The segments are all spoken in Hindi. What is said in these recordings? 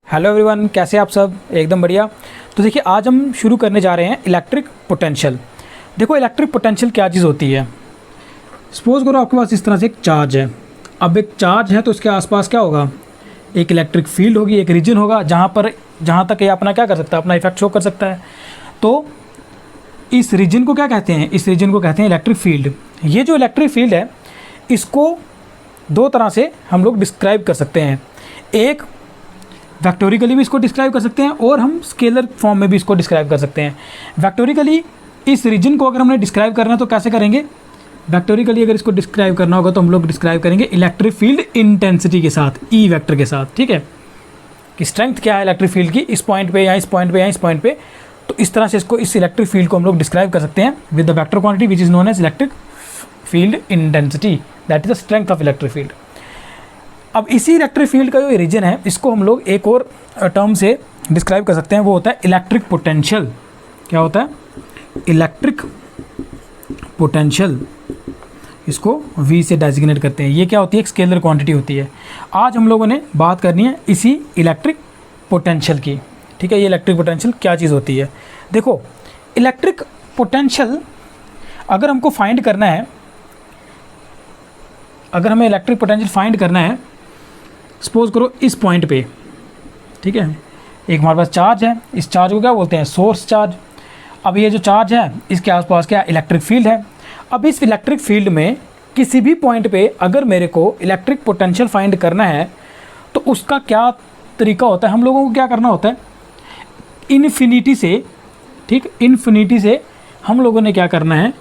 हेलो एवरीवन, कैसे आप सब? एकदम बढ़िया। तो देखिए, आज हम शुरू करने जा रहे हैं इलेक्ट्रिक पोटेंशियल। देखो, इलेक्ट्रिक पोटेंशियल क्या चीज़ होती है। सपोज करो आपके पास इस तरह से एक चार्ज है। अब एक चार्ज है तो उसके आसपास क्या होगा, एक इलेक्ट्रिक फील्ड होगी, एक रीजन होगा जहाँ तक ये अपना क्या कर सकता है, अपना इफेक्ट शो कर सकता है। तो इस रीजन को क्या कहते हैं? इस रीजन को कहते हैं इलेक्ट्रिक फील्ड। ये जो इलेक्ट्रिक फील्ड है, इसको दो तरह से हम लोग डिस्क्राइब कर सकते हैं। एक, वेक्टोरिकली भी इसको डिस्क्राइब कर सकते हैं और हम स्केलर फॉर्म में भी इसको डिस्क्राइब कर सकते हैं। वेक्टोरिकली इस रीजन को अगर हमने डिस्क्राइब करना है तो कैसे करेंगे? वेक्टोरिकली अगर इसको डिस्क्राइब करना होगा तो हम लोग डिस्क्राइब करेंगे इलेक्ट्रिक फील्ड इंटेंसिटी के साथ, ई वेक्टर के साथ। ठीक है, कि स्ट्रेंथ क्या है इलेक्ट्रिक फील्ड की, इस पॉइंट पे या इस पॉइंट पे या इस पॉइंट पे। तो इस तरह से इस इलेक्ट्रिक फील्ड को हम लोग डिस्क्राइब कर सकते हैं with the vector quantity which is known as electric field intensity, that is the strength of electric field. अब इसी इलेक्ट्रिक फील्ड का जो रीजन है, इसको हम लोग एक और टर्म से डिस्क्राइब कर सकते हैं, वो होता है इलेक्ट्रिक पोटेंशियल। क्या होता है? Electric potential. इसको V से डेजिग्नेट करते हैं। ये क्या होती है? एक स्केलर क्वांटिटी होती है। आज हम लोगों ने बात करनी है इसी इलेक्ट्रिक पोटेंशियल की। ठीक है, ये इलेक्ट्रिक पोटेंशियल क्या चीज़ होती है। देखो, इलेक्ट्रिक पोटेंशियल अगर हमको फाइंड करना है, अगर हमें इलेक्ट्रिक पोटेंशियल फाइंड करना है, सपोज करो इस पॉइंट पे, ठीक है, एक हमारे पास चार्ज है। इस चार्ज को क्या बोलते हैं? Source charge. अब ये जो चार्ज है, इसके आसपास क्या इलेक्ट्रिक फील्ड है। अब इस इलेक्ट्रिक फील्ड में किसी भी पॉइंट पे अगर मेरे को इलेक्ट्रिक पोटेंशियल फाइंड करना है तो उसका क्या तरीका होता है? हम लोगों को क्या करना होता है, इन्फिनिटी से, ठीक, इन्फिनिटी से हम लोगों ने क्या करना है,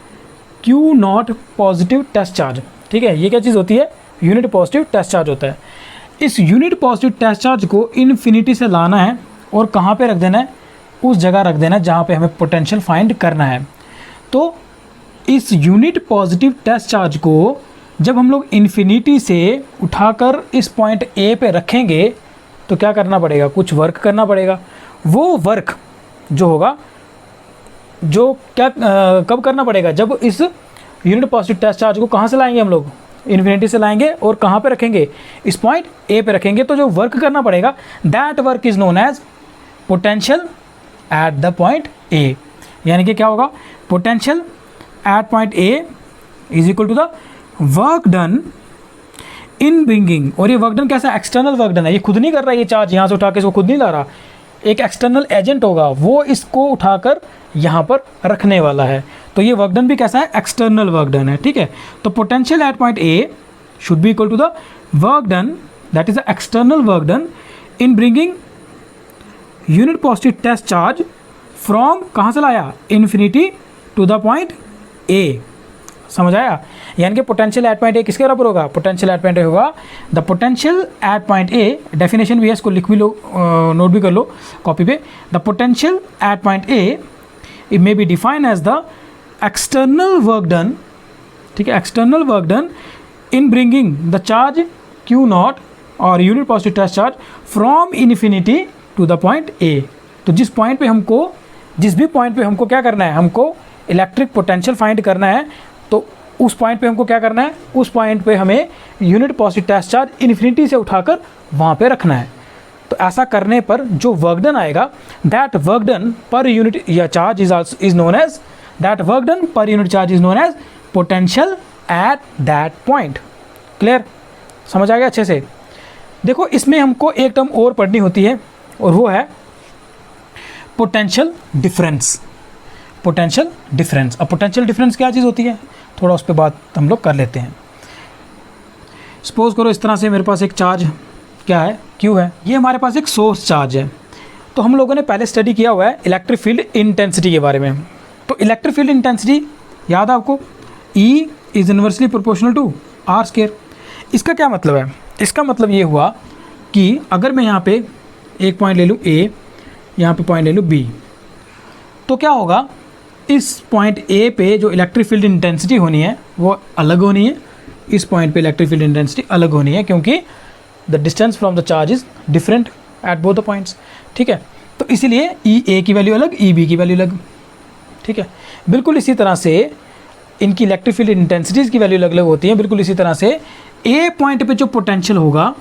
Q nought positive test charge. ठीक है, ये क्या चीज़ होती है? यूनिट पॉजिटिव टेस्ट चार्ज होता है। इस यूनिट पॉजिटिव टेस्ट चार्ज को इन्फिनिटी से लाना है और कहाँ पे रख देना है? उस जगह रख देना है जहाँ पे हमें पोटेंशियल फाइंड करना है। तो इस यूनिट पॉजिटिव टेस्ट चार्ज को जब हम लोग इन्फिनिटी से उठाकर इस पॉइंट ए पे रखेंगे तो क्या करना पड़ेगा? कुछ वर्क करना पड़ेगा। वो वर्क जो होगा, जो क्या कब करना पड़ेगा? जब इस यूनिट पॉजिटिव टेस्ट चार्ज को कहाँ से लाएंगे हम लोग? इन्फिनिटी से लाएंगे और कहाँ पे रखेंगे? इस पॉइंट ए पे रखेंगे। तो जो वर्क करना पड़ेगा, that work is known as potential at the point A. यानी कि क्या होगा? Potential at point A is equal to the work done in bringing. और ये वर्क डन कैसा? एक्सटर्नल वर्क डन है। ये खुद नहीं कर रहा है, ये चार्ज यहाँ से उठा के इसको खुद नहीं ला रहा। एक एक्सटर्नल एजेंट होगा, वो इसको उठाकर यहाँ पर रखने वाला है। तो ये वर्क डन भी कैसा है? एक्सटर्नल वर्क डन है। ठीक है, तो potential at point A should be equal to the work done, that is the external work done in bringing unit positive test charge from, कहाँ से लाया? Infinity to the point A. समझ आया? यानी कि पोटेंशियल एट पॉइंट ए किसके बराबर होगा? पोटेंशियल एट पॉइंट ए होगा the potential at point A. Definition भी है, इसको लिख भी लो, नोट भी कर लो कॉपी पे। The potential at point A it may be defined as the external work done, ठीक है, external work done in bringing the charge Q naught और unit positive test charge from infinity to the point A। तो जिस भी पॉइंट पे हमको क्या करना है, हमको इलेक्ट्रिक पोटेंशियल फाइंड करना है, तो उस पॉइंट पे हमको क्या करना है? उस पॉइंट पे हमें unit positive test charge infinity से उठाकर वहाँ पे रखना है। तो ऐसा करने पर जो वर्क डन आएगा, that work done per unit या charge is known as, that work done per unit charge is known as potential at that point. Clear? समझ आ गया अच्छे से? देखो, इसमें हमको एक टर्म और पढ़नी होती है और वो है पोटेंशियल डिफरेंस। Potential difference. अब पोटेंशियल डिफरेंस क्या चीज़ होती है, थोड़ा उस पर बात हम लोग कर लेते हैं। सपोज करो इस तरह से मेरे पास एक चार्ज क्या है, Q है। ये हमारे पास एक सोर्स चार्ज है। तो हम लोगों ने पहले स्टडी किया हुआ है इलेक्ट्रिक फील्ड इंटेंसिटी के बारे में। तो इलेक्ट्रिक फील्ड इंटेंसिटी याद है आपको? E is inversely proportional to R square. इसका क्या मतलब है? इसका मतलब ये हुआ कि अगर मैं यहाँ पे एक पॉइंट ले लूँ A, यहाँ पे पॉइंट ले लूँ B, तो क्या होगा? इस पॉइंट A पे जो इलेक्ट्रिक फील्ड इंटेंसिटी होनी है वो अलग होनी है, इस पॉइंट पे इलेक्ट्रिक फील्ड इंटेंसिटी अलग होनी है, क्योंकि the distance from the charge is different at both the points. ठीक है, तो इसीलिए ई ए की वैल्यू अलग, ई बी की वैल्यू अलग। ठीक है, बिल्कुल इसी तरह से इनकी इलेक्ट्रिक फील्ड इंटेंसिटीज़ की वैल्यू अलग अलग होती है। बिल्कुल इसी तरह से ए पॉइंट पे जो पोटेंशियल होगा,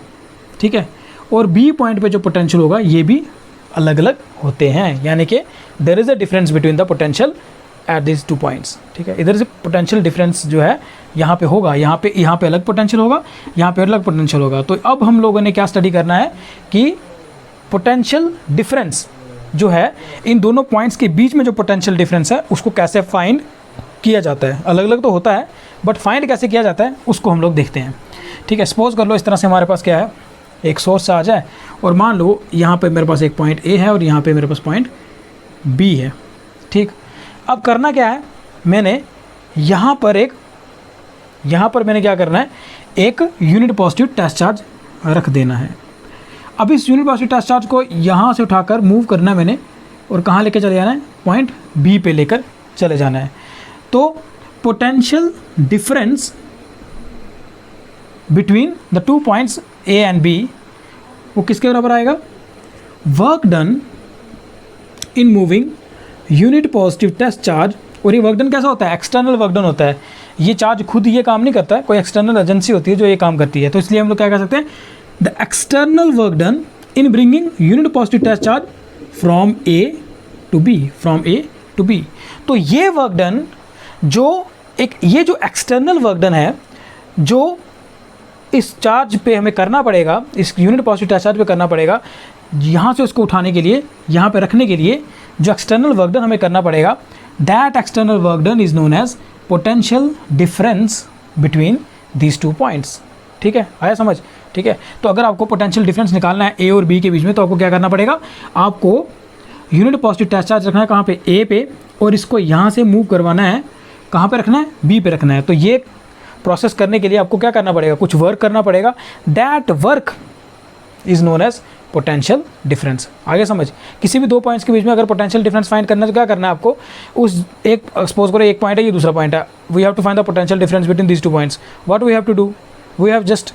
ठीक है, और बी पॉइंट पे जो पोटेंशियल होगा ये भी अलग अलग होते हैं, यानी कि there is a difference between the potential at this 2 points. ठीक है, इधर से पोटेंशियल डिफरेंस जो है यहाँ पे होगा, यहाँ पे अलग पोटेंशियल होगा, यहाँ पे अलग पोटेंशियल होगा। तो अब हम लोगों ने क्या स्टडी करना है कि पोटेंशियल डिफरेंस जो है इन दोनों पॉइंट्स के बीच में जो पोटेंशियल डिफरेंस है उसको कैसे फाइंड किया जाता है। अलग अलग तो होता है बट फाइंड कैसे किया जाता है उसको हम लोग देखते हैं। ठीक है, सपोज कर लो इस तरह से हमारे पास क्या है, एक सोर्स आ जाए और मान लो यहाँ पे मेरे पास एक पॉइंट ए है और यहाँ पे मेरे पास पॉइंट बी है। ठीक, अब करना क्या है, मैंने यहाँ पर मैंने क्या करना है, एक यूनिट पॉजिटिव टेस्ट चार्ज रख देना है। अब इस यूनिट पॉजिटिव टेस्ट चार्ज को यहाँ से उठाकर मूव करना है मैंने, और कहाँ लेके चले जाना है, पॉइंट बी पे लेकर चले जाना है। तो potential difference between the 2 points A and B वो किसके बराबर आएगा, work done in moving unit positive test charge. और ये वर्क डन कैसा होता है, एक्सटर्नल वर्क डन होता है। ये चार्ज खुद ये काम नहीं करता है, कोई एक्सटर्नल एजेंसी होती है जो ये काम करती है। तो इसलिए हम लोग क्या कह सकते हैं, the external work done in bringing unit positive test charge from A to B. तो ये वर्क डन ये जो एक्सटर्नल वर्क डन है जो इस चार्ज पे हमें करना पड़ेगा, इस यूनिट पॉजिटिव टेस्ट चार्ज पे करना पड़ेगा, यहाँ से उसको उठाने के लिए, यहाँ पे रखने के लिए जो एक्सटर्नल वर्क डन हमें करना पड़ेगा, that external work done is known as potential difference between these 2 points. ठीक है, आया समझ। ठीक है, तो अगर आपको पोटेंशियल डिफरेंस निकालना है ए और बी के बीच में, तो आपको क्या करना पड़ेगा, आपको यूनिट पॉजिटिव टेस्ट चार्ज रखना है कहाँ पे, ए पे, और इसको यहाँ से मूव करवाना है, कहाँ पे रखना है, बी पे रखना है। तो ये प्रोसेस करने के लिए आपको क्या करना पड़ेगा, कुछ वर्क करना पड़ेगा, that work is known as potential difference. आगे समझ। किसी भी 2 पॉइंट्स के बीच में अगर पोटेंशियल डिफरेंस फाइंड करना है तो क्या करना है आपको, उस एक सपोज करो एक पॉइंट है, ये दूसरा पॉइंट है, we have to find the potential difference between these 2 points. What we have to do, we have just,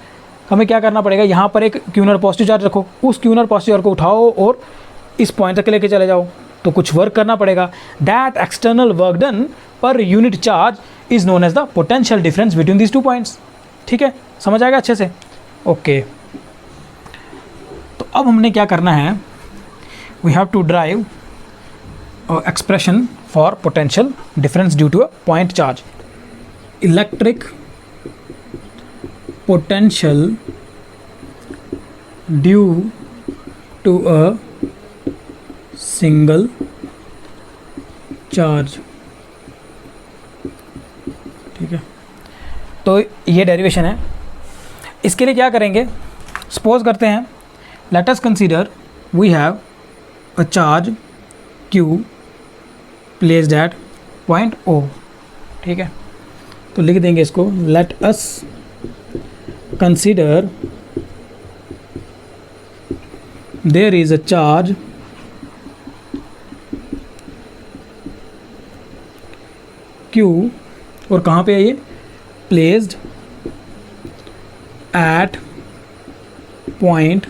हमें क्या करना पड़ेगा, यहाँ पर एक क्यूनर पॉजिटिव चार्ज रखो, उस क्यूनर पॉजिटिव चार्ज को उठाओ और इस पॉइंट तक लेके चले जाओ। तो कुछ वर्क करना पड़ेगा, that external work done per unit charge is known as the potential difference between these 2 points. ठीक है, समझ आएगा अच्छे से। ओके, तो अब हमने क्या करना है, we have to derive expression for potential difference due to a point charge. Electric potential due to a single charge. ठीक है, तो ये डेरिवेशन है। इसके लिए क्या करेंगे, सपोज करते हैं, let us consider we have a charge Q placed at point O। ठीक है, तो लिख देंगे इसको, let us consider there is a charge Q, और कहाँ पे है ये, प्लेस्ड एट पॉइंट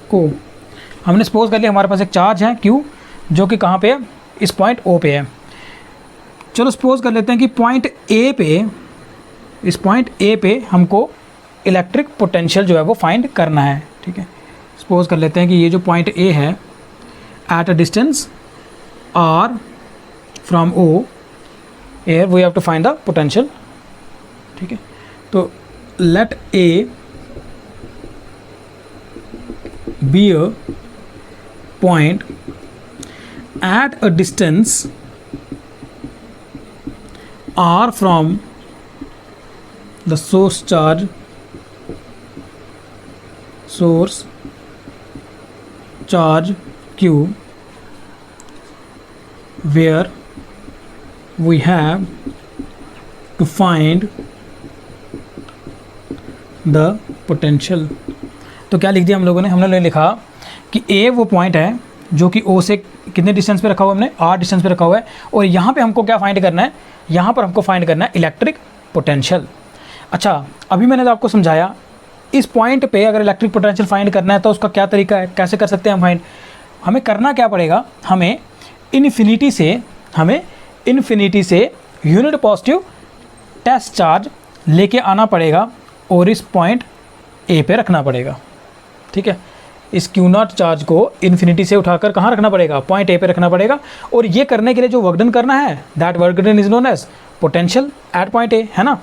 को। हमने सपोज कर लिया हमारे पास एक चार्ज है Q जो कि कहाँ पे है, इस पॉइंट O पे है। चलो सपोज कर लेते हैं कि पॉइंट A पे, इस पॉइंट A पे हमको इलेक्ट्रिक पोटेंशियल जो है वो फाइंड करना है। ठीक है, सपोज कर लेते हैं कि ये जो पॉइंट A है, at a distance R from O, here we have to find the potential। ठीक है, तो let A be a point at a distance R from the source charge Q, where we have to find the potential। तो क्या लिख दिया हम लोगों ने, हमने लिखा कि A वो पॉइंट है जो कि O से कितने डिस्टेंस पे रखा हुआ, हमने R डिस्टेंस पे रखा हुआ है, और यहाँ पे हमको क्या फाइंड करना है, यहाँ पर हमको फाइंड करना है इलेक्ट्रिक पोटेंशियल। अच्छा, अभी मैंने तो आपको समझाया, इस पॉइंट पे अगर इलेक्ट्रिक पोटेंशियल फाइंड करना है तो उसका क्या तरीका है, कैसे कर सकते हैं हम फाइंड। हमें करना क्या पड़ेगा, हमें इन्फिनिटी से यूनिट पॉजिटिव टेस्ट चार्ज लेके आना पड़ेगा और इस पॉइंट ए पे रखना पड़ेगा। ठीक है। इस क्यू नॉट चार्ज को इन्फिनिटी से उठाकर कहाँ रखना पड़ेगा, पॉइंट ए पे रखना पड़ेगा। और ये करने के लिए जो वर्क डन करना है, that work done is known as potential at point A, है ना।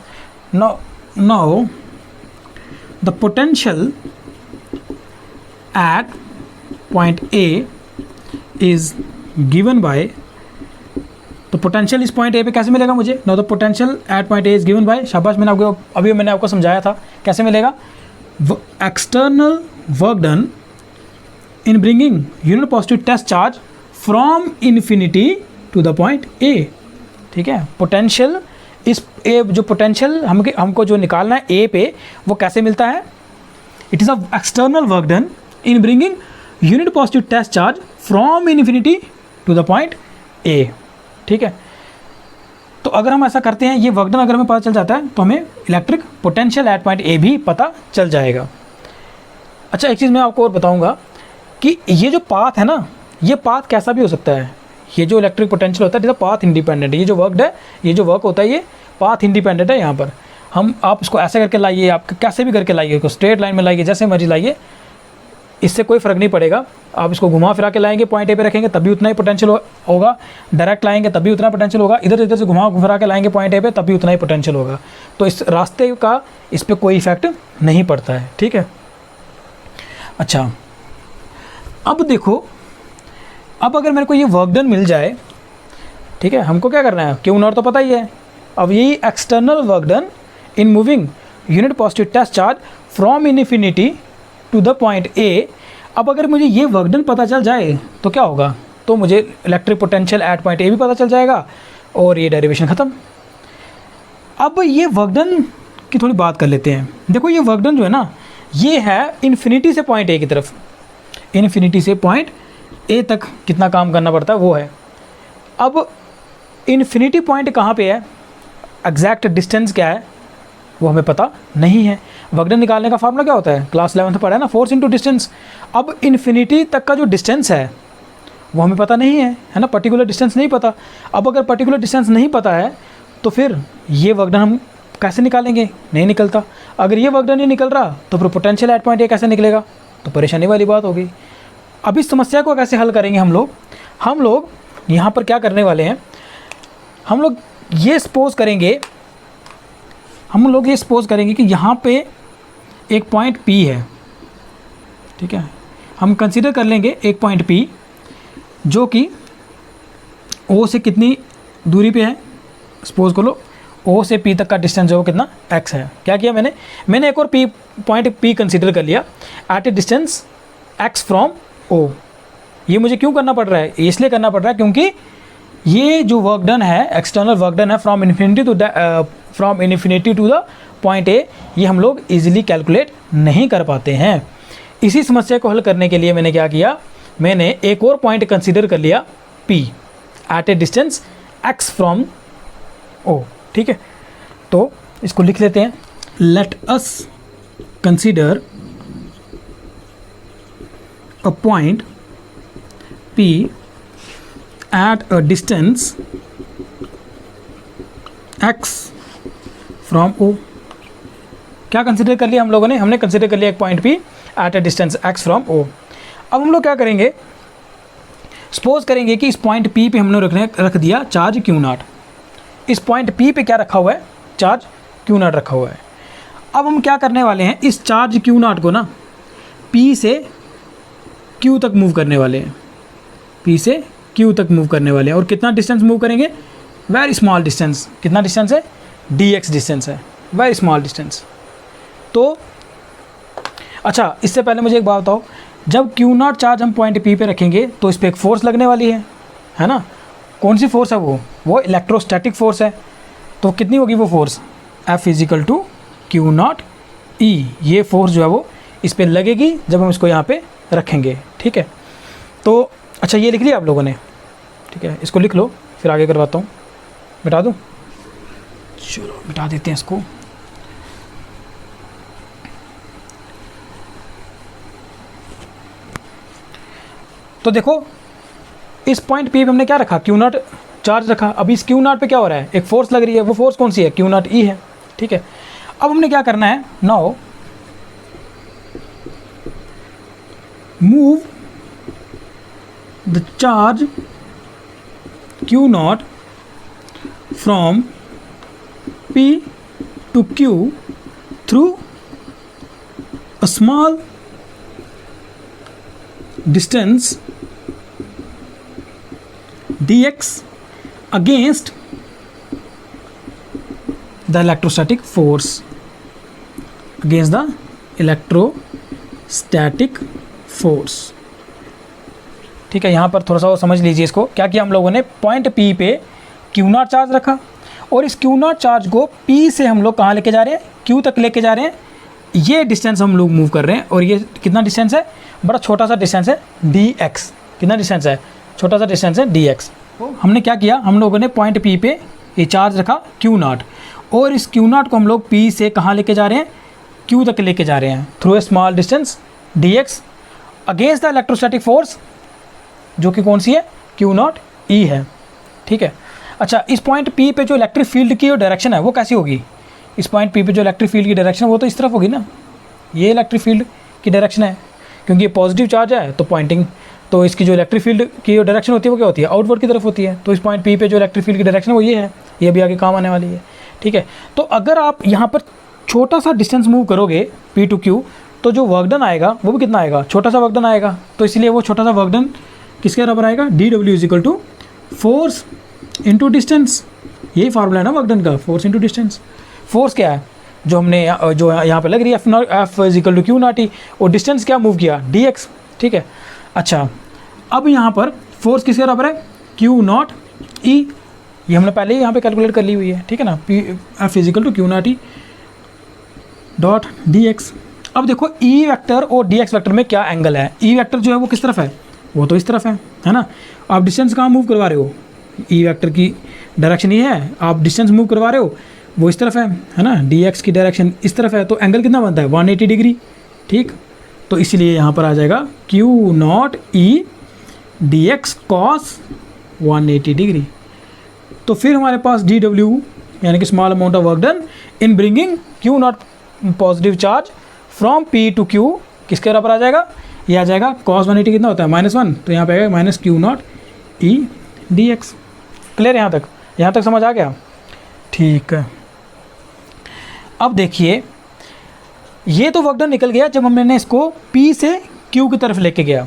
Now the potential at point A is given by, तो पोटेंशियल इस पॉइंट ए पे कैसे मिलेगा मुझे, no the potential at point A is given by, शाबाश, मैंने आपको समझाया था कैसे मिलेगा, external work done in bringing unit positive test charge from infinity to the point A, ठीक है। पोटेंशियल इस ए, जो पोटेंशियल हमको जो निकालना है ए पे, वो कैसे मिलता है, it is a external work done in bringing unit positive test charge from infinity to the point A, ठीक है। तो अगर हम ऐसा करते हैं, ये वर्क डन अगर हमें पता चल जाता है तो हमें इलेक्ट्रिक पोटेंशियल एट पॉइंट ए भी पता चल जाएगा। अच्छा, एक चीज़ मैं आपको और बताऊंगा कि ये जो पाथ है ना, ये पाथ कैसा भी हो सकता है। ये जो इलेक्ट्रिक पोटेंशियल होता है इट इज़ पाथ इंडिपेंडेंट। ये जो वर्क है, ये जो वर्क होता है, ये पाथ इंडिपेंडेंट है। यहाँ पर आप इसको ऐसे करके लाइए, आप कैसे भी करके लाइए, इसको स्ट्रेट लाइन में लाइए, जैसे मर्जी लाइए, इससे कोई फ़र्क नहीं पड़ेगा। आप इसको घुमा फिरा के लाएंगे, पॉइंट ए पे रखेंगे तभी उतना ही पोटेंशियल होगा, डायरेक्ट लाएंगे तभी उतना पोटेंशियल होगा, इधर से घुमा फिरा के लाएंगे पॉइंट ए पे तभी उतना ही पोटेंशियल होगा। तो इस रास्ते का इस पर कोई इफेक्ट नहीं पड़ता है, ठीक है। अच्छा, अब देखो, अब अगर मेरे को ये वर्क डन मिल जाए, ठीक है, हमको क्या करना है, क्यू नॉट तो पता ही है। अब यही external work done in moving unit positive test charge from infinity to the point A, अब अगर मुझे ये वर्क डन पता चल जाए तो क्या होगा, तो मुझे इलेक्ट्रिक पोटेंशियल एट पॉइंट ए भी पता चल जाएगा और ये डेरिवेशन ख़त्म। अब ये वर्क डन की थोड़ी बात कर लेते हैं। देखो, ये वर्क डन जो है ना, ये है इन्फिनिटी से पॉइंट ए की तरफ, इन्फिनिटी से पॉइंट ए तक कितना काम करना पड़ता है वो है। अब इन्फिनिटी पॉइंट कहाँ पे है, एग्जैक्ट डिस्टेंस क्या है वो हमें पता नहीं है। वर्क डन निकालने का फार्मूला क्या होता है, क्लास 11 में पढ़ा है ना, फोर्स इनटू डिस्टेंस। अब इन्फिनिटी तक का जो डिस्टेंस है वो हमें पता नहीं है ना, पर्टिकुलर डिस्टेंस नहीं पता। अब अगर पर्टिकुलर डिस्टेंस नहीं पता है तो फिर ये वर्क डन हम कैसे निकालेंगे, नहीं निकलता। अगर ये वर्क डन नहीं निकल रहा तो फिर पोटेंशियल एट पॉइंट ए कैसे निकलेगा, तो परेशानी वाली बात होगी। अब इस समस्या को कैसे हल करेंगे हम लोग यहाँ पर क्या करने वाले हैं, हम लोग ये सपोज करेंगे कि यहाँ पे एक पॉइंट P है, ठीक है। हम कंसीडर कर लेंगे एक पॉइंट P जो कि O से कितनी दूरी पे है, सपोज कर लो O से P तक का डिस्टेंस जो है वो कितना x है। क्या किया मैंने एक और पॉइंट P कंसीडर कर लिया at a distance x from O। ये मुझे क्यों करना पड़ रहा है, इसलिए करना पड़ रहा है क्योंकि ये जो वर्क डन है, एक्सटर्नल वर्क डन है from infinity to the point A, ये हम लोग इजीली कैलकुलेट नहीं कर पाते हैं। इसी समस्या को हल करने के लिए मैंने क्या किया, मैंने एक और पॉइंट कंसीडर कर लिया P at a distance x from O, ठीक है। तो इसको लिख लेते हैं, let us consider a point P at a distance x from O। क्या कंसिडर कर लिया हम लोगों ने, हमने कंसिडर कर लिया एक point P at a distance x from O। अब हम लोग क्या करेंगे, सपोज करेंगे कि इस पॉइंट P पे हमने रख दिया चार्ज Q नॉट। इस पॉइंट P पे क्या रखा हुआ है, चार्ज Q नॉट रखा हुआ है। अब हम क्या करने वाले हैं, इस चार्ज Q नॉट को ना P से Q तक मूव करने वाले हैं, P से Q तक मूव करने वाले हैं। और कितना डिस्टेंस मूव करेंगे, वेरी स्मॉल डिस्टेंस। कितना डिस्टेंस है, dx डिस्टेंस है, वेरी स्मॉल डिस्टेंस। तो अच्छा, इससे पहले मुझे एक बात बताओ, जब Q नॉट चार्ज हम पॉइंट P पे रखेंगे तो इस पर एक फोर्स लगने वाली है ना। कौन सी फोर्स है वो इलेक्ट्रोस्टैटिक फोर्स है। तो कितनी होगी वो force, F equal to Q naught E। ये फोर्स जो है वो इस पर लगेगी जब हम इसको यहाँ पे रखेंगे, ठीक है। तो अच्छा, ये लिख लिया आप लोगों ने, ठीक है। इसको लिख लो, फिर आगे करवाता हूँ। मिटा दूँ, चलो मिटा देते हैं इसको। तो देखो, इस पॉइंट P पे हमने क्या रखा, Q नॉट चार्ज रखा। अभी इस Q नॉट पे क्या हो रहा है, एक फोर्स लग रही है। वो फोर्स कौन सी है, Q नॉट E है, ठीक है। अब हमने क्या करना है, now move the charge Q not from P to Q through a small distance dx against the electrostatic force, against the electrostatic force। ठीक है, यहाँ पर थोड़ा सा समझ लीजिए इसको। क्या किया हम लोगों ने, पॉइंट P पे Q नॉट चार्ज रखा और इस Q नॉट चार्ज को P से हम लोग कहाँ लेके जा रहे हैं, Q तक लेके जा रहे हैं। ये डिस्टेंस हम लोग मूव कर रहे हैं और ये कितना डिस्टेंस है, बड़ा छोटा सा डिस्टेंस है dx। कितना डिस्टेंस है, छोटा सा डिस्टेंस है dx। तो हमने क्या किया, हम लोगों ने पॉइंट P पे ये चार्ज रखा Q नॉट और इस Q नॉट को हम लोग P से कहाँ लेके जा रहे हैं, Q तक लेके जा रहे हैं through a small distance dx against the electrostatic force, जो कि कौन सी है, Q नॉट E है। ठीक है, अच्छा इस पॉइंट P पे जो इलेक्ट्रिक फील्ड की डायरेक्शन है वो कैसी होगी, इस पॉइंट P पे जो इलेक्ट्रिक फील्ड की डायरेक्शन है वो तो इस तरफ होगी ना, ये इलेक्ट्रिक फील्ड की डायरेक्शन है क्योंकि ये पॉजिटिव चार्ज है तो पॉइंटिंग, तो इसकी जो इलेक्ट्रिक फील्ड की डायरेक्शन होती है वो क्या होती है, आउटवर्ड की तरफ होती है। तो इस पॉइंट P पे जो इलेक्ट्रिक फील्ड की डायरेक्शन है वो ये है, ये भी आगे काम आने वाली है। ठीक है, तो अगर आप यहाँ पर छोटा सा डिस्टेंस मूव करोगे P to Q तो जो वर्क डन आएगा वो भी कितना आएगा, छोटा सा वर्क डन आएगा। तो इसलिए वो छोटा सा वर्क डन किसके बराबर आएगा, dW equal to force into distance. यही फार्मूला है ना वर्क डन का, फोर्स इंटू डिस्टेंस। फोर्स क्या है जो हमने जो यहाँ पे लग रही है F equal to Q naught E, और डिस्टेंस क्या मूव किया dx। ठीक है, अच्छा अब यहाँ पर फोर्स किसके बराबर है, Q नॉट E। ये हमने पहले ही यहाँ पे कैलकुलेट कर ली हुई है। ठीक है ना, F equal to Q naught E dot dx। अब देखो E वेक्टर और dx वेक्टर में क्या एंगल है, E वेक्टर जो है वो किस तरफ है, वो तो इस तरफ है ना। आप डिस्टेंस कहाँ मूव करवा रहे हो, E वेक्टर की डायरेक्शन ये है, आप डिस्टेंस मूव करवा रहे हो वो इस तरफ है ना, dx की डायरेक्शन इस तरफ है, तो एंगल कितना बनता है 180 डिग्री। ठीक, तो इसलिए यहाँ पर आ जाएगा Q naught E dx cos 180 degree. तो फिर हमारे पास dW यानी कि small amount of work done in bringing Q naught positive charge from P to Q किसके बराबर आ जाएगा, ये आ जाएगा cos 180 कितना होता है -1, तो यहाँ पे आएगा minus Q naught E dx। Clear, यहाँ तक समझ आ गया। ठीक है, अब देखिए ये तो वर्क डन निकल गया जब हमने इसको P से Q की तरफ लेके गया,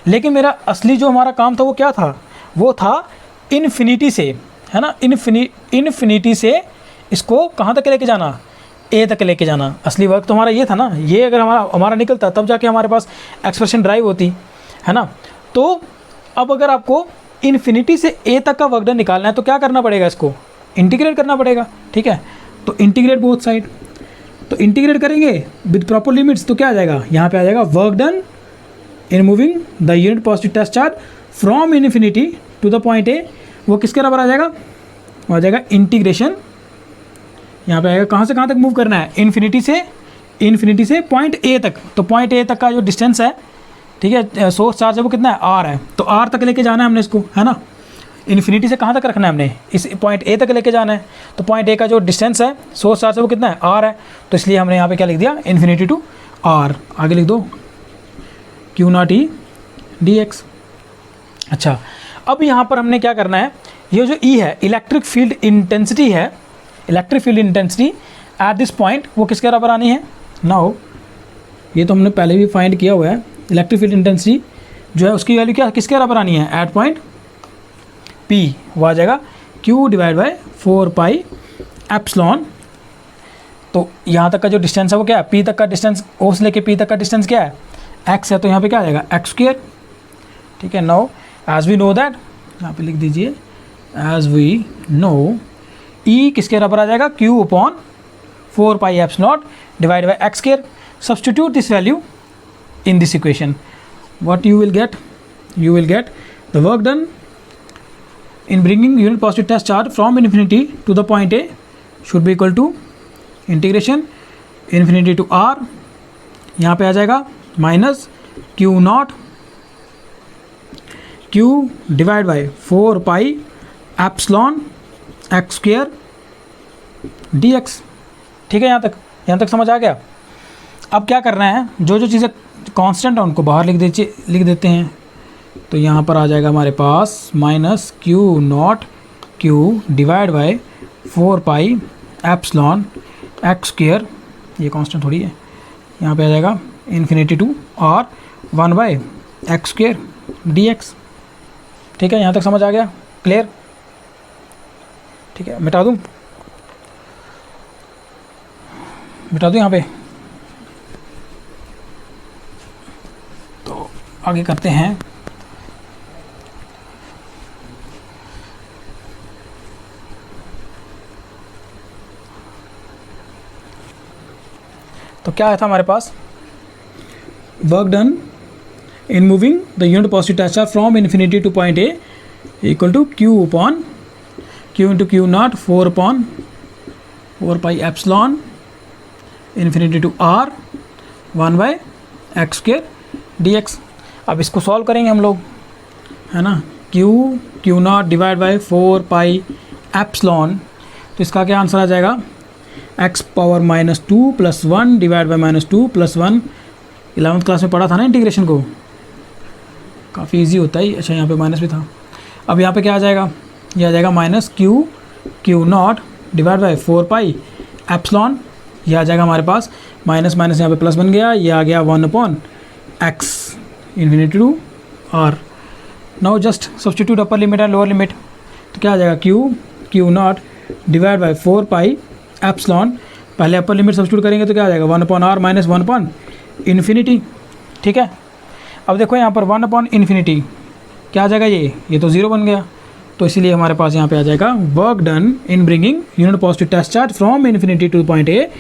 लेकिन मेरा असली जो हमारा काम था वो क्या था, वो था इन्फिनिटी से, है ना, इन्फिनिटी से इसको कहाँ तक लेके जाना, A तक लेके जाना। असली वर्क तो हमारा ये था ना, ये अगर हमारा निकलता तब जाके हमारे पास एक्सप्रेशन ड्राइव होती, है ना। तो अब अगर आपको इन्फिनिटी से A तक का वर्क डन निकालना है तो क्या करना पड़ेगा, इसको इंटीग्रेट करना पड़ेगा। ठीक है, तो इंटीग्रेट बोथ साइड, तो इंटीग्रेट करेंगे विद प्रॉपर लिमिट्स तो क्या आ जाएगा, यहाँ पे आ जाएगा work done in moving the unit positive test charge from infinity to the point A, वो किसके बराबर आ जाएगा, वो आ जाएगा इंटीग्रेशन, यहाँ पे आएगा कहाँ से कहाँ तक मूव करना है, इन्फिनिटी से पॉइंट ए तक। तो पॉइंट ए तक का जो डिस्टेंस है, ठीक है, सोर्स चार्ज है वो कितना है r है, तो r तक लेके जाना है हमने इसको, है ना। इन्फिनिटी से कहाँ तक रखना है हमने, इस पॉइंट ए तक लेके जाना है। तो पॉइंट ए का जो डिस्टेंस है सोर्स चार्ज है वो कितना है, r है, तो इसलिए हमने यहाँ पे क्या लिख दिया, इन्फिनिटी टू r। आगे लिख दो Q नॉट E dx। अच्छा, अब यहाँ पर हमने क्या करना है, ये जो E है इलेक्ट्रिक फील्ड इंटेंसिटी है, electric field intensity at this point वो किसके बराबर आनी है। नाउ ये तो हमने पहले भी फाइंड किया हुआ है, इलेक्ट्रिक फील्ड इंटेंसिटी जो है उसकी वैल्यू क्या किसके बराबर आनी है, एट पॉइंट P, वो आ जाएगा Q divide by 4 pi epsilon. तो यहाँ तक का जो डिस्टेंस है वो क्या है, P तक का डिस्टेंस, O से लेके P तक का डिस्टेंस क्या है, x है, तो यहाँ पे क्या आ जाएगा x स्क्वायर। ठीक है, now as we know that, यहाँ पे लिख दीजिए एज वी नो E किसके बराबर आ जाएगा, Q upon 4 pi epsilon divide by x square. Substitute this value in this equation, what you will get, you will get the work done in bringing unit positive test charge from infinity to the point A should be equal to integration infinity to r, यहाँ पे आ जाएगा minus Q not Q divide by 4 pi epsilon x square dx। ठीक है, यहाँ तक समझ आ गया। अब क्या करना है, जो जो चीज़ें कांस्टेंट है उनको बाहर लिख देते हैं। तो यहाँ पर आ जाएगा हमारे पास minus q naught q divide by 4 pi epsilon x square, ये कांस्टेंट थोड़ी है, यहाँ पे आ जाएगा इन्फिनिटी टू और 1 by x square d x. ठीक है, यहाँ तक समझ आ गया, क्लियर? ठीक है, मिटा दूँ यहाँ पे। तो आगे करते हैं। तो क्या आया था हमारे पास, work done in moving the unit positive charge from infinity to point A equal to q upon q into q naught 4 pi epsilon infinity to r 1 by x square d x. अब इसको सॉल्व करेंगे हम लोग, है ना। Q naught divide by 4 pi epsilon, तो इसका क्या आंसर आ जाएगा, x power -2 + 1 divide by -2 + 1। 11th class में पढ़ा था ना इंटीग्रेशन को, काफ़ी इजी होता है। अच्छा, यहाँ पे माइनस भी था। अब यहाँ पे क्या आ जाएगा, ये आ जाएगा minus q naught divide by 4 pi epsilon, ये आ जाएगा हमारे पास माइनस माइनस यहाँ पे प्लस बन गया, ये आ गया 1/x infinity to R. Now just substitute upper limit and lower limit, तो क्या आ जाएगा, Q naught divide by 4 pi epsilon, पहले अपर लिमिट सब्स्टिट्यूट करेंगे तो क्या आ जाएगा 1/r माइनस 1/इन्फिनिटी। ठीक है, अब देखो यहाँ पर 1/इन्फिनिटी क्या आ जाएगा, ये तो 0 बन गया, तो इसीलिए हमारे पास यहाँ पे आ जाएगा work done in bringing unit positive test charge from infinity to point A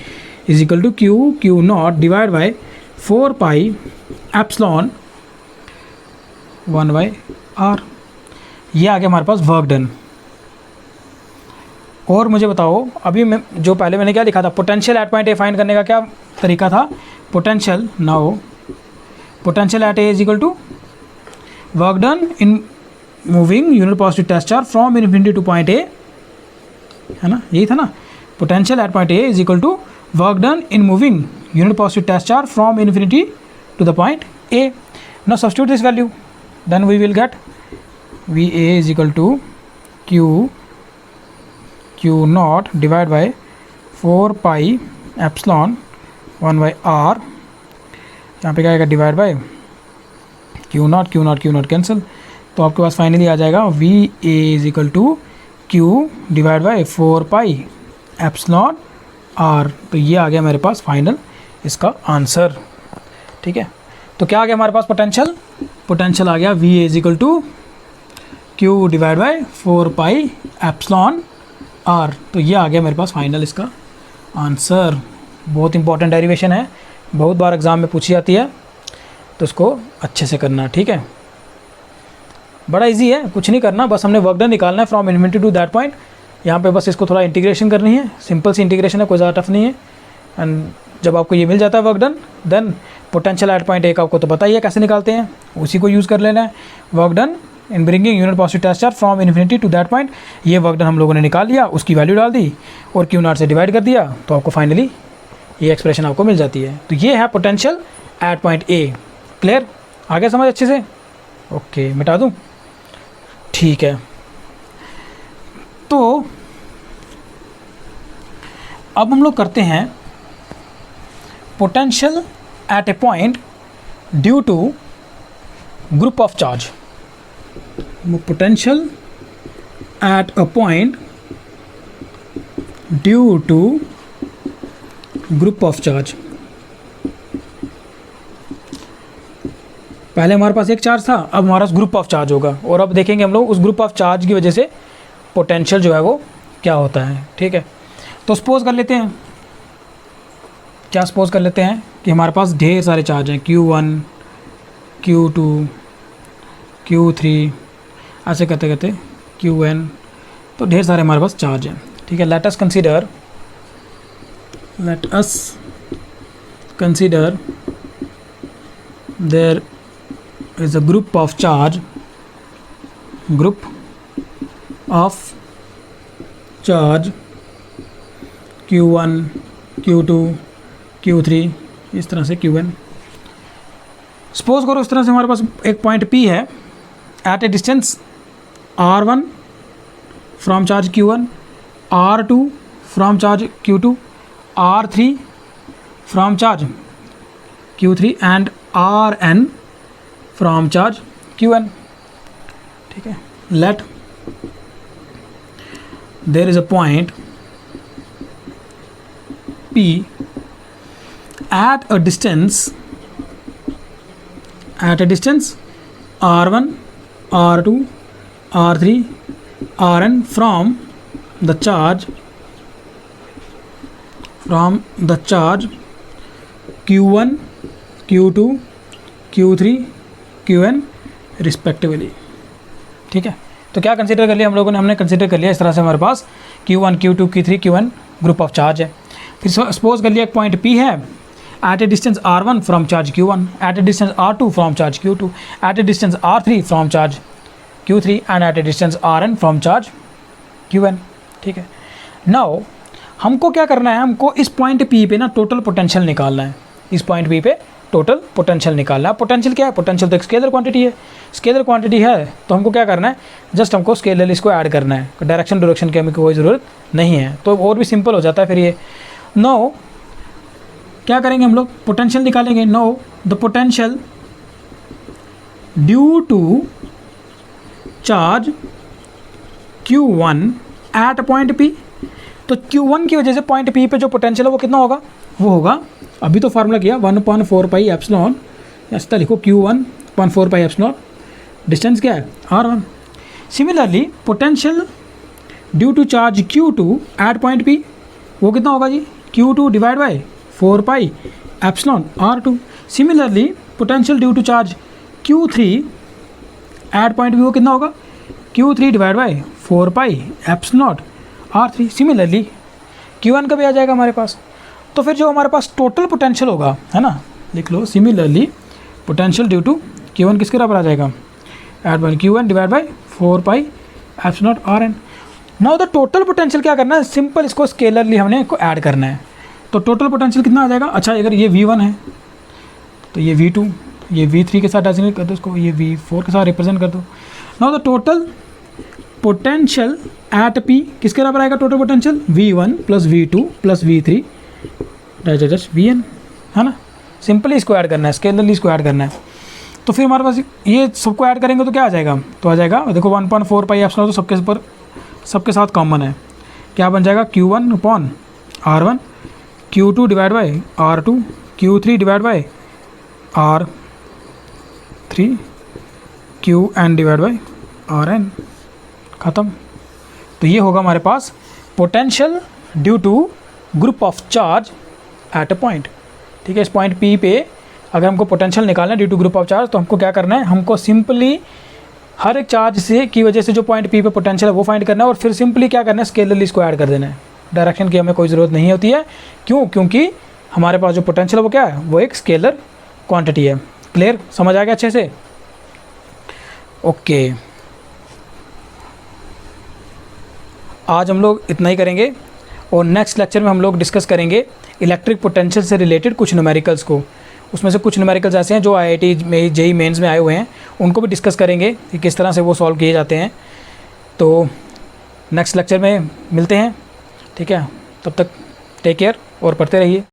is equal to Q naught divide by 4 pi epsilon 1/r। ये आ गया हमारे पास वर्क डन। और मुझे बताओ, अभी मैं जो पहले मैंने क्या लिखा था, potential at point A find करने का क्या तरीका था, potential at A is equal to work done in moving unit positive test charge from infinity to point A, है ना, यही था ना। Potential at point A is equal to work done in moving unit positive test charge from infinity to the point A. Now substitute this value, then we will get V A is equal to Q naught divide by 4 pi epsilon 1/r, यहाँ पे क्या आएगा, divide by Q naught cancel, तो आपके पास फाइनली आ जाएगा V A is equal to Q divide by 4 pi epsilon R. तो ये आ गया मेरे पास फाइनल इसका आंसर। ठीक है, तो क्या आ गया हमारे पास, पोटेंशियल आ गया V A is equal to Q divide by 4 pi epsilon R. तो ये आ गया मेरे पास फाइनल इसका आंसर। बहुत इंपॉर्टेंट डेरिवेशन है, बहुत बार एग्ज़ाम में पूछी जाती है, तो इसको अच्छे से करना। ठीक है, बड़ा इजी है, कुछ नहीं करना, बस हमने वर्क डन निकालना है from infinity to that point. यहाँ पे बस इसको थोड़ा इंटीग्रेशन करनी है, सिंपल सी इंटीग्रेशन है, कोई ज़्यादा टफ नहीं है। एंड जब आपको ये मिल जाता है work done, then potential at point A का आपको तो पता ही है कैसे निकालते हैं, उसी को यूज़ कर लेना है। Work done in bringing unit positive test charge from infinity to that point, ये वर्क डन हम लोगों ने निकाल लिया, उसकी वैल्यू डाल दी और क्यू नॉट से डिवाइड कर दिया, तो आपको फाइनली ये एक्सप्रेशन आपको मिल जाती है। तो ये है potential at point A. Clear, आगे समझ अच्छे से? ओके, मिटा दूँ? ठीक है, तो अब हम लोग करते हैं potential at a point due to group of charge. Potential at a point due to group of charge. पहले हमारे पास एक चार्ज था, अब हमारा ग्रुप ऑफ चार्ज होगा, और अब देखेंगे हम लोग उस ग्रुप ऑफ चार्ज की वजह से पोटेंशियल जो है वो क्या होता है। ठीक है, तो सपोज कर लेते हैं, क्या सपोज कर लेते हैं कि हमारे पास ढेर सारे चार्ज हैं, Q1 Q2 Q3, ऐसे करते करते Qn, तो ढेर सारे हमारे पास चार्ज हैं। ठीक है, let us consider there is a group of charge Q1 Q2 Q3 इस तरह से Qn। सपोज करो इस तरह से हमारे पास एक पॉइंट P है at a distance R1 from charge Q1, R2 from charge Q2, R3 from charge Q3 and Rn from charge Qn। ठीक है, let there is a point P at a distance R1, R2, R3, Rn from the charge Q1, Q2, Q3, Qn respectively. ठीक है, तो क्या कंसीडर कर लिया हम लोगों ने? हमने कंसीडर कर लिया इस तरह से हमारे पास Q1, Q2, Q3, Qn group of charge है। फिर सपोज कर लिया एक पॉइंट P है at a distance R1 from charge Q1, at a distance R2 from charge Q2, at a distance R3 from charge Q3 and at a distance Rn from charge Qn। ठीक है, नाउ हमको क्या करना है? हमको इस पॉइंट P पे ना टोटल पोटेंशियल निकालना है। इस पॉइंट P पे टोटल पोटेंशियल निकालना है। पोटेंशियल क्या है? पोटेंशियल तो एक स्केलर क्वांटिटी है। स्केलर क्वांटिटी है तो हमको क्या करना है? जस्ट हमको स्केलर इसको ऐड करना है। डायरेक्शन की हमें कोई ज़रूरत नहीं है, तो और भी सिंपल हो जाता है फिर ये। नो क्या करेंगे हम लोग? पोटेंशियल निकालेंगे। Know the potential due to charge Q1 at point P। तो Q1 की वजह से पॉइंट P पे जो पोटेंशियल है वो कितना होगा? वो होगा, अभी तो फार्मूला किया 1/4 पाई एप्सिलॉन, ऐसा लिखो Q1/4 पाई एप्सिलॉन, डिस्टेंस क्या है? R1। Similarly potential due to charge Q2 at point P वो कितना होगा जी? Q2 divide by 4 pi epsilon R2। Similarly potential due to charge Q3 at point P वो कितना होगा? Q3 divide by 4 pi epsilon R3। Similarly Q1 का भी आ जाएगा हमारे पास। तो फिर जो हमारे पास टोटल पोटेंशियल होगा, है ना, लिख लो, similarly potential due to Q1 किसके बराबर आ जाएगा? At by Q1 divide by 4 pi epsilon Rn। Now the total potential क्या करना है? सिंपल इसको स्केलरली हमने इसको ऐड करना है। तो टोटल पोटेंशियल कितना आ जाएगा? अच्छा, अगर ये V1 है तो ये V2, ये V3 के साथ डेजिग्नेट कर दो इसको, ये V4 के साथ रिप्रेजेंट कर दो। Now the total potential at P किसके बराबर आएगा? Total potential V1 plus V2 plus V3 just Vn, है ना। सिंपली इसको ऐड करना है, स्केलरली इसको ऐड करना है। तो फिर हमारे पास ये सबको ऐड करेंगे तो क्या आ जाएगा? तो आ जाएगा, देखो 1/4 पाई एप्सिलॉन तो सबके साथ कॉमन है। क्या बन जाएगा? Q1/R1, Q2 divide by R2, Q3 divide by R3, Qn divide by Rn। ख़त्म। तो ये होगा हमारे पास potential due to group of charge at a point. ठीक है, इस पॉइंट P पे अगर हमको पोटेंशियल निकालना है due to group of charge, तो हमको क्या करना है? हमको सिंपली हर एक चार्ज से की वजह से जो पॉइंट P पे पोटेंशियल है वो फाइंड करना है, और फिर सिंपली क्या करना है? स्केलरली इसको ऐड कर देना है। डायरेक्शन की हमें कोई ज़रूरत नहीं होती है। क्यों? क्योंकि हमारे पास जो पोटेंशियल है वो क्या है? वो एक स्केलर क्वांटिटी है। क्लियर? समझ आ गया अच्छे से? ओके, आज हम लोग इतना ही करेंगे, और नेक्स्ट लेक्चर में हम लोग डिस्कस करेंगे इलेक्ट्रिक पोटेंशियल से रिलेटेड कुछ न्यूमेरिकल्स को। उसमें से कुछ न्यूमेरिकल्स ऐसे हैं जो IIT में, JEE मेंस में आए हुए हैं, उनको भी डिस्कस करेंगे कि किस तरह से वो सॉल्व किए जाते हैं। तो नेक्स्ट लेक्चर में मिलते हैं। ठीक है, तब तक टेक केयर और पढ़ते रहिए।